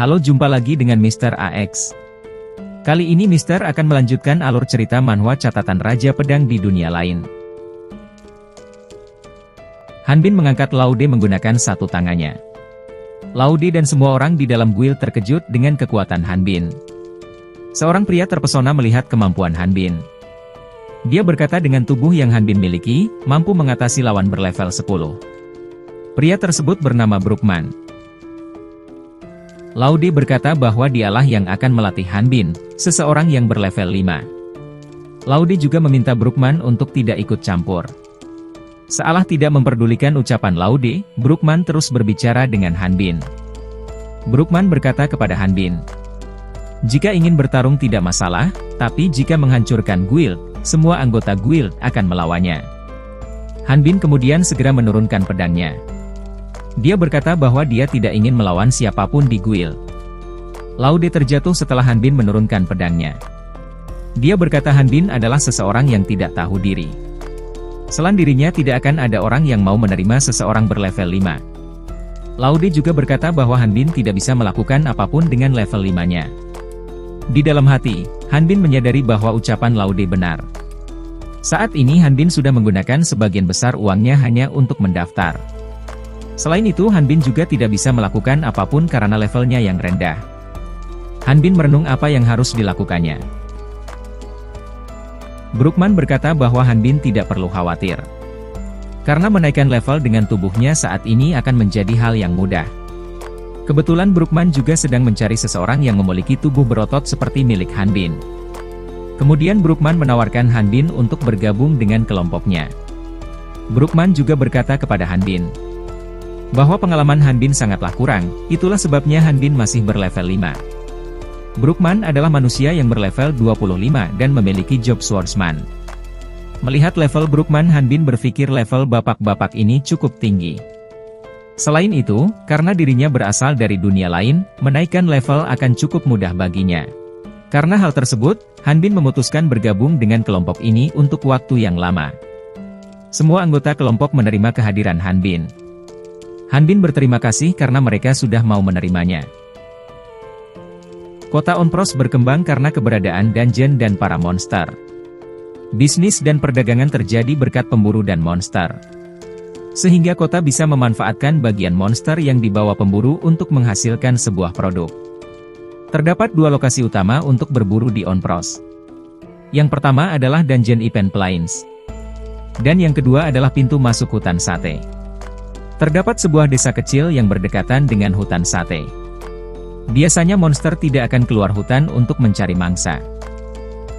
Halo, jumpa lagi dengan Mr. AX. Kali ini Mr. akan melanjutkan alur cerita manhwa catatan Raja Pedang di dunia lain. Hanbin mengangkat Laude menggunakan satu tangannya. Laude dan semua orang di dalam guild terkejut dengan kekuatan Hanbin. Seorang pria terpesona melihat kemampuan Hanbin. Dia berkata dengan tubuh yang Hanbin miliki, mampu mengatasi lawan berlevel 10. Pria tersebut bernama Brookman. Laude berkata bahwa dialah yang akan melatih Hanbin, seseorang yang berlevel 5. Laude juga meminta Brookman untuk tidak ikut campur. Seolah tidak memperdulikan ucapan Laude, Brookman terus berbicara dengan Hanbin. Brookman berkata kepada Hanbin, "Jika ingin bertarung tidak masalah, tapi jika menghancurkan guild, semua anggota guild akan melawannya." Hanbin kemudian segera menurunkan pedangnya. Dia berkata bahwa dia tidak ingin melawan siapapun di guild. Laude terjatuh setelah Hanbin menurunkan pedangnya. Dia berkata Hanbin adalah seseorang yang tidak tahu diri. Selain dirinya tidak akan ada orang yang mau menerima seseorang berlevel 5. Laude juga berkata bahwa Hanbin tidak bisa melakukan apapun dengan level 5-nya. Di dalam hati, Hanbin menyadari bahwa ucapan Laude benar. Saat ini Hanbin sudah menggunakan sebagian besar uangnya hanya untuk mendaftar. Selain itu Hanbin juga tidak bisa melakukan apapun karena levelnya yang rendah. Hanbin merenung apa yang harus dilakukannya. Brookman berkata bahwa Hanbin tidak perlu khawatir. Karena menaikkan level dengan tubuhnya saat ini akan menjadi hal yang mudah. Kebetulan Brookman juga sedang mencari seseorang yang memiliki tubuh berotot seperti milik Hanbin. Kemudian Brookman menawarkan Hanbin untuk bergabung dengan kelompoknya. Brookman juga berkata kepada Hanbin bahwa pengalaman Hanbin sangatlah kurang, itulah sebabnya Hanbin masih berlevel 5. Brookman adalah manusia yang berlevel 25 dan memiliki job swordsman. Melihat level Brookman, Hanbin berpikir level bapak-bapak ini cukup tinggi. Selain itu, karena dirinya berasal dari dunia lain, menaikkan level akan cukup mudah baginya. Karena hal tersebut, Hanbin memutuskan bergabung dengan kelompok ini untuk waktu yang lama. Semua anggota kelompok menerima kehadiran Hanbin. Hanbin berterima kasih karena mereka sudah mau menerimanya. Kota Onpros berkembang karena keberadaan dungeon dan para monster. Bisnis dan perdagangan terjadi berkat pemburu dan monster. Sehingga kota bisa memanfaatkan bagian monster yang dibawa pemburu untuk menghasilkan sebuah produk. Terdapat dua lokasi utama untuk berburu di Onpros. Yang pertama adalah Dungeon Event Plains. Dan yang kedua adalah pintu masuk hutan sate. Terdapat sebuah desa kecil yang berdekatan dengan hutan sate. Biasanya monster tidak akan keluar hutan untuk mencari mangsa.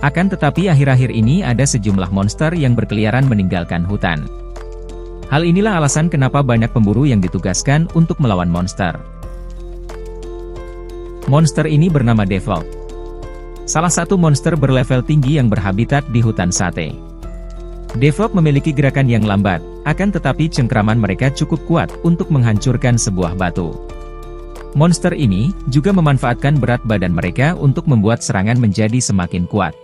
Akan tetapi akhir-akhir ini ada sejumlah monster yang berkeliaran meninggalkan hutan. Hal inilah alasan kenapa banyak pemburu yang ditugaskan untuk melawan monster. Monster ini bernama Devilk. Salah satu monster berlevel tinggi yang berhabitat di hutan sate. Devilk memiliki gerakan yang lambat, akan tetapi cengkraman mereka cukup kuat untuk menghancurkan sebuah batu. Monster ini juga memanfaatkan berat badan mereka untuk membuat serangan menjadi semakin kuat.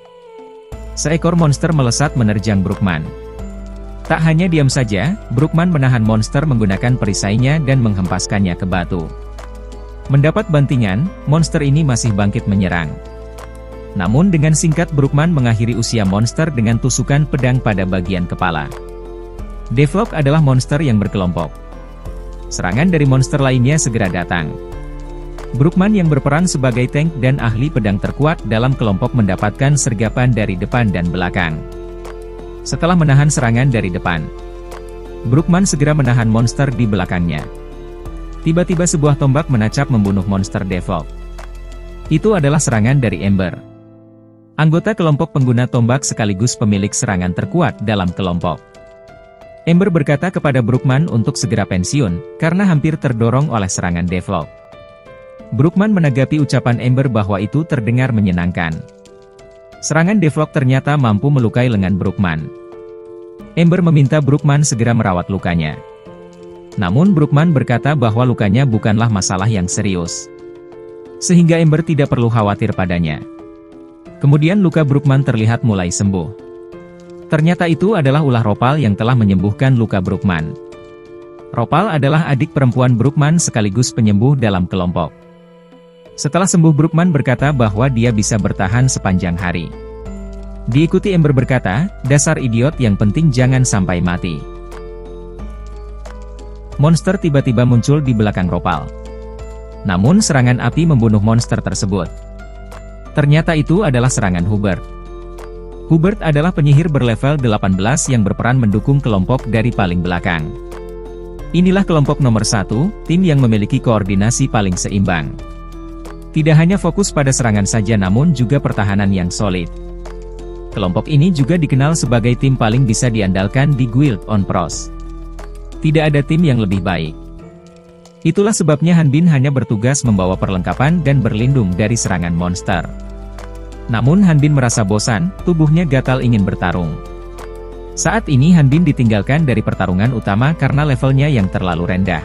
Seekor monster melesat menerjang Brookman. Tak hanya diam saja, Brookman menahan monster menggunakan perisainya dan menghempaskannya ke batu. Mendapat bantingan, monster ini masih bangkit menyerang. Namun dengan singkat Brookman mengakhiri usia monster dengan tusukan pedang pada bagian kepala. Devilk adalah monster yang berkelompok. Serangan dari monster lainnya segera datang. Brookman yang berperan sebagai tank dan ahli pedang terkuat dalam kelompok mendapatkan sergapan dari depan dan belakang. Setelah menahan serangan dari depan, Brookman segera menahan monster di belakangnya. Tiba-tiba sebuah tombak menancap membunuh monster Devilk. Itu adalah serangan dari Ember. Anggota kelompok pengguna tombak sekaligus pemilik serangan terkuat dalam kelompok. Ember berkata kepada Brookman untuk segera pensiun, karena hampir terdorong oleh serangan Devilk. Brookman menanggapi ucapan Ember bahwa itu terdengar menyenangkan. Serangan Devilk ternyata mampu melukai lengan Brookman. Ember meminta Brookman segera merawat lukanya. Namun Brookman berkata bahwa lukanya bukanlah masalah yang serius. Sehingga Ember tidak perlu khawatir padanya. Kemudian luka Brookman terlihat mulai sembuh. Ternyata itu adalah ulah Ropal yang telah menyembuhkan luka Brookman. Ropal adalah adik perempuan Brookman sekaligus penyembuh dalam kelompok. Setelah sembuh, Brookman berkata bahwa dia bisa bertahan sepanjang hari. Diikuti Amber berkata, "Dasar idiot, yang penting jangan sampai mati." Monster tiba-tiba muncul di belakang Ropal. Namun serangan api membunuh monster tersebut. Ternyata itu adalah serangan Hubert. Hubert adalah penyihir berlevel 18 yang berperan mendukung kelompok dari paling belakang. Inilah kelompok nomor 1, tim yang memiliki koordinasi paling seimbang. Tidak hanya fokus pada serangan saja namun juga pertahanan yang solid. Kelompok ini juga dikenal sebagai tim paling bisa diandalkan di Guild on Pros. Tidak ada tim yang lebih baik. Itulah sebabnya Han Bin hanya bertugas membawa perlengkapan dan berlindung dari serangan monster. Namun Han Bin merasa bosan, tubuhnya gatal ingin bertarung. Saat ini Han Bin ditinggalkan dari pertarungan utama karena levelnya yang terlalu rendah.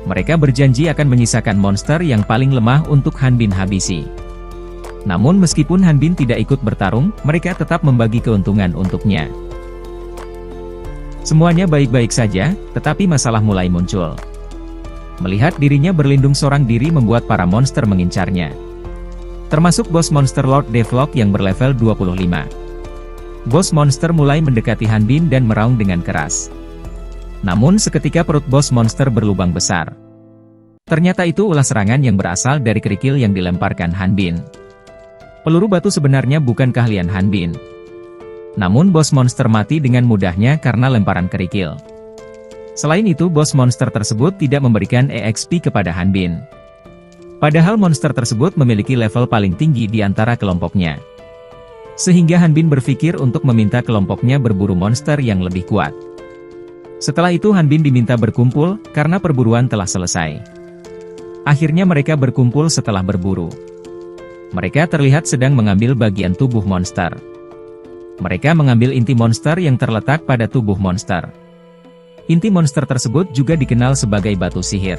Mereka berjanji akan menyisakan monster yang paling lemah untuk Han Bin habisi. Namun meskipun Han Bin tidak ikut bertarung, mereka tetap membagi keuntungan untuknya. Semuanya baik-baik saja, tetapi masalah mulai muncul. Melihat dirinya berlindung seorang diri membuat para monster mengincarnya. Termasuk bos monster Lord Deathlock yang berlevel 25. Bos monster mulai mendekati Han Bin dan meraung dengan keras. Namun seketika perut bos monster berlubang besar. Ternyata itu ulah serangan yang berasal dari kerikil yang dilemparkan Han Bin. Peluru batu sebenarnya bukan keahlian Han Bin. Namun bos monster mati dengan mudahnya karena lemparan kerikil. Selain itu bos monster tersebut tidak memberikan EXP kepada Han Bin. Padahal monster tersebut memiliki level paling tinggi di antara kelompoknya. Sehingga Han Bin berpikir untuk meminta kelompoknya berburu monster yang lebih kuat. Setelah itu Han Bin diminta berkumpul, karena perburuan telah selesai. Akhirnya mereka berkumpul setelah berburu. Mereka terlihat sedang mengambil bagian tubuh monster. Mereka mengambil inti monster yang terletak pada tubuh monster. Inti monster tersebut juga dikenal sebagai batu sihir.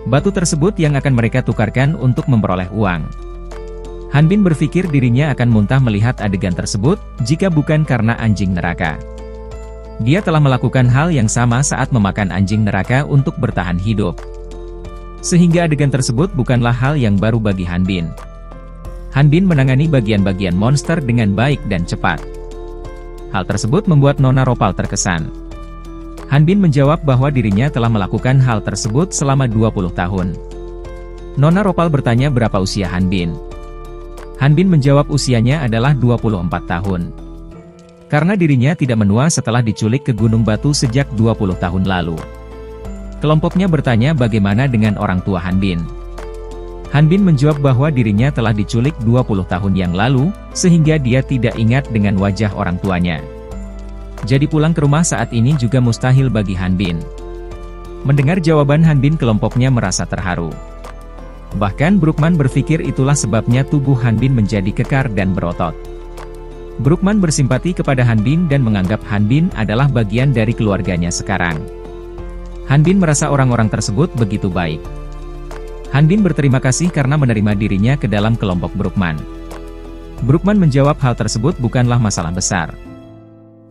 Batu tersebut yang akan mereka tukarkan untuk memperoleh uang. Han Bin berpikir dirinya akan muntah melihat adegan tersebut, jika bukan karena anjing neraka. Dia telah melakukan hal yang sama saat memakan anjing neraka untuk bertahan hidup. Sehingga adegan tersebut bukanlah hal yang baru bagi Han Bin. Han Bin menangani bagian-bagian monster dengan baik dan cepat. Hal tersebut membuat Nona Ropal terkesan. Han Bin menjawab bahwa dirinya telah melakukan hal tersebut selama 20 tahun. Nona Ropal bertanya berapa usia Han Bin. Han Bin menjawab usianya adalah 24 tahun. Karena dirinya tidak menua setelah diculik ke Gunung Batu sejak 20 tahun lalu. Kelompoknya bertanya bagaimana dengan orang tua Han Bin. Han Bin menjawab bahwa dirinya telah diculik 20 tahun yang lalu, sehingga dia tidak ingat dengan wajah orang tuanya. Jadi pulang ke rumah saat ini juga mustahil bagi Han Bin. Mendengar jawaban Han Bin, kelompoknya merasa terharu. Bahkan Brookman berpikir itulah sebabnya tubuh Han Bin menjadi kekar dan berotot. Brookman bersimpati kepada Han Bin dan menganggap Han Bin adalah bagian dari keluarganya sekarang. Han Bin merasa orang-orang tersebut begitu baik. Han Bin berterima kasih karena menerima dirinya ke dalam kelompok Brookman. Brookman menjawab hal tersebut bukanlah masalah besar.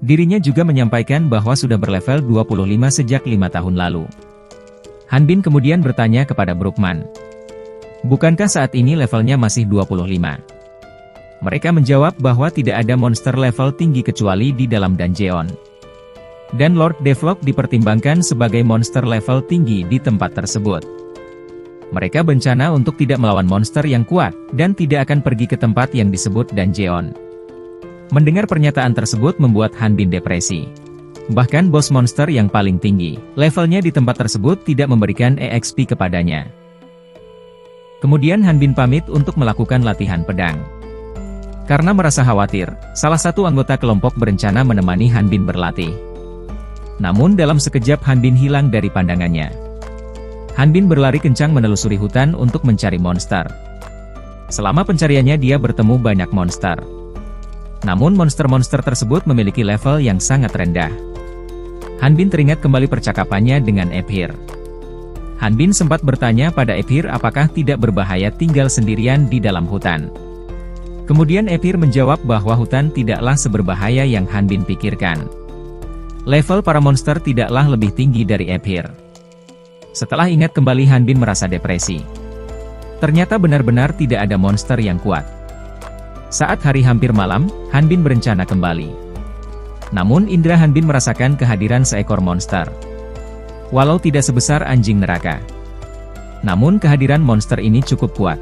Dirinya juga menyampaikan bahwa sudah berlevel 25 sejak 5 tahun lalu. Han Bin kemudian bertanya kepada Brookman, "Bukankah saat ini levelnya masih 25? Mereka menjawab bahwa tidak ada monster level tinggi kecuali di dalam dungeon. Dan Lord Deathlock dipertimbangkan sebagai monster level tinggi di tempat tersebut. Mereka berencana untuk tidak melawan monster yang kuat, dan tidak akan pergi ke tempat yang disebut dungeon." Mendengar pernyataan tersebut membuat Han Bin depresi. Bahkan bos monster yang paling tinggi, levelnya di tempat tersebut tidak memberikan EXP kepadanya. Kemudian Han Bin pamit untuk melakukan latihan pedang. Karena merasa khawatir, salah satu anggota kelompok berencana menemani Han Bin berlatih. Namun dalam sekejap Han Bin hilang dari pandangannya. Han Bin berlari kencang menelusuri hutan untuk mencari monster. Selama pencariannya dia bertemu banyak monster. Namun monster-monster tersebut memiliki level yang sangat rendah. Han Bin teringat kembali percakapannya dengan Ephir. Han Bin sempat bertanya pada Ephir apakah tidak berbahaya tinggal sendirian di dalam hutan. Kemudian Ephir menjawab bahwa hutan tidaklah seberbahaya yang Han Bin pikirkan. Level para monster tidaklah lebih tinggi dari Ephir. Setelah ingat kembali Han Bin merasa depresi. Ternyata benar-benar tidak ada monster yang kuat. Saat hari hampir malam, Han Bin berencana kembali. Namun indera Han Bin merasakan kehadiran seekor monster. Walau tidak sebesar anjing neraka, namun kehadiran monster ini cukup kuat.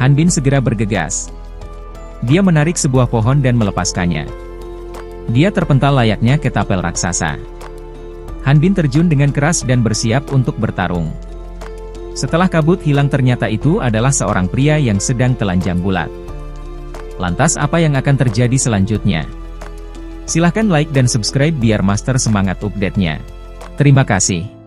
Han Bin segera bergegas. Dia menarik sebuah pohon dan melepaskannya. Dia terpental layaknya ketapel raksasa. Han Bin terjun dengan keras dan bersiap untuk bertarung. Setelah kabut hilang, ternyata itu adalah seorang pria yang sedang telanjang bulat. Lantas apa yang akan terjadi selanjutnya? Silahkan like dan subscribe biar Master semangat update-nya. Terima kasih.